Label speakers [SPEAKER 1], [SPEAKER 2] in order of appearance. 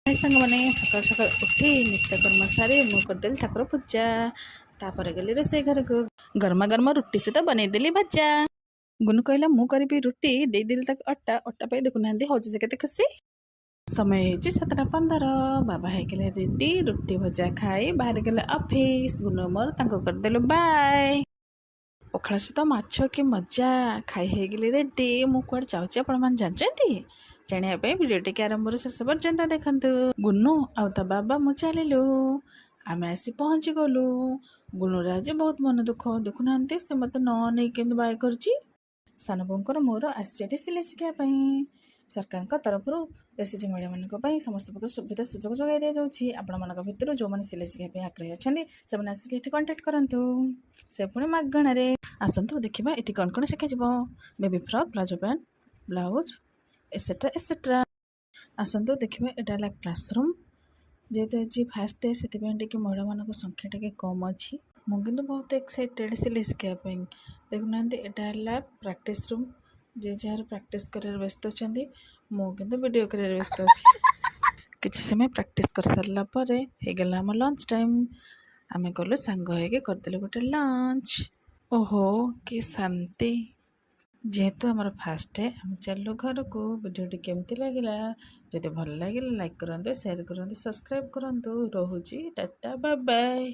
[SPEAKER 1] ସାଙ୍ଗ ମାନେ ସକାଳୁ ସକାଳୁ ଉଠି ନିତ୍ୟକର୍ମ ସାରି ମୁଁ କରିଦେଲି ଠାକୁର ପୂଜା। ତାପରେ ଗଲି ରୋଷେଇ ଘରକୁ। ଗରମା ଗରମ ରୁଟି ସହିତ ବନେଇଦେଲି ଭଜା। ଗୁନୁ କହିଲା ମୁଁ କରିବି ରୁଟି, ଦେଇଦେଲି ତାକୁ ଅଟା ପାଇଁ ଦେଖୁନାହାନ୍ତି ହଉଛି ସେ କେତେ ଖୁସି। ସମୟ ହେଇଛି 7:15। ବାବା ହେଇଗଲେ ରେଡି, ରୁଟି ଭଜା ଖାଇ ବାହାରିଗଲେ ଅଫିସ୍। ଗୁନୁ ମୋର ତାଙ୍କୁ କରିଦେଲୁ ବାଏ। ପଖାଳ ସହିତ ମାଛ କି ମଜା। ଖାଇ ହେଇଗଲି ରେଡି। ମୁଁ କୁଆଡ଼େ ଯାଉଛି ଆପଣମାନେ ଜାଣିଛନ୍ତି? ଜାଣିବା ପାଇଁ ଭିଡ଼ିଓ ଟିକେ ଆରମ୍ଭରୁ ଶେଷ ପର୍ଯ୍ୟନ୍ତ ଦେଖନ୍ତୁ। ଗୁନୁ ଆଉ ତା ବାବା ମୁଁ ଚାଲିଲୁ। ଆମେ ଆସି ପହଞ୍ଚିଗଲୁ। ଗୁନୁର ଆଜି ବହୁତ ମନ ଦୁଃଖ। ଦେଖୁନାହାନ୍ତି ସେ ମୋତେ ନ ନେଇ କେମିତି ବାଏ କରୁଛି। ସାନ ବୋଉଙ୍କର ମୋର ଆସିଛି ଏଠି ସିଲେଇ ଶିଖିବା ପାଇଁ। ସରକାରଙ୍କ ତରଫରୁ ଏସ୍ଏଚ୍ଜି ମହିଳାମାନଙ୍କ ପାଇଁ ସମସ୍ତ ପ୍ରକାର ସୁବିଧା ସୁଯୋଗ ଯୋଗାଇ ଦିଆଯାଉଛି। ଆପଣମାନଙ୍କ ଭିତରୁ ଯେଉଁମାନେ ସିଲେଇ ଶିଖିବା ପାଇଁ ଆଗ୍ରହୀ ଅଛନ୍ତି ସେମାନେ ଆସିକି ଏଠି କଣ୍ଟାକ୍ଟ କରନ୍ତୁ। ସେ ପୁଣି ମାଗଣାରେ। ଆସନ୍ତୁ ଦେଖିବା ଏଠି କ'ଣ କ'ଣ ଶିଖାଯିବ। Baby frock, palazzo pant, blouse etcetera etcetera. ଆସନ୍ତୁ ଦେଖିବା। ଏଇଟା ହେଲା କ୍ଲାସରୁମ୍। ଯେହେତୁ ଆଜି ଫାର୍ଷ୍ଟ ଡେ ସେଥିପାଇଁ ଟିକେ ମହିଳାମାନଙ୍କ ସଂଖ୍ୟା ଟିକେ କମ୍ ଅଛି। ମୁଁ କିନ୍ତୁ ବହୁତ ଏକ୍ସାଇଟେଡ଼ ସିଲେଇ ଶିଖିବା ପାଇଁ। ଦେଖୁନାହାନ୍ତି ଏଇଟା ହେଲା ପ୍ରାକ୍ଟିସ୍ ରୁମ୍। ଯିଏ ଯାହାର ପ୍ରାକ୍ଟିସ୍ କରିବାରେ ବ୍ୟସ୍ତ ଅଛନ୍ତି, ମୁଁ କିନ୍ତୁ ଭିଡ଼ିଓ କରିବାରେ ବ୍ୟସ୍ତ ଅଛି। କିଛି ସମୟ ପ୍ରାକ୍ଟିସ୍ କରିସାରିଲା ପରେ ହେଇଗଲା ଆମ ଲଞ୍ଚ ଟାଇମ୍। ଆମେ ଗଲୁ ସାଙ୍ଗ ହେଇକି କରିଦେଲୁ ଗୋଟେ ଲଞ୍ଚ। ଓହୋ କି ଶାନ୍ତି। ଯେହେତୁ ଆମର ଫାର୍ଷ୍ଟ ଡେ ଆମେ ଚାଲିଲୁ ଘରକୁ। ଭିଡ଼ିଓଟି କେମିତି ଲାଗିଲା? ଯଦି ଭଲ ଲାଗିଲା ଲାଇକ୍ କରନ୍ତୁ, ସେୟାର କରନ୍ତୁ, ସବସ୍କ୍ରାଇବ୍ କରନ୍ତୁ। ରହୁଛି ଟାଟା ବାଏ ବାଏ।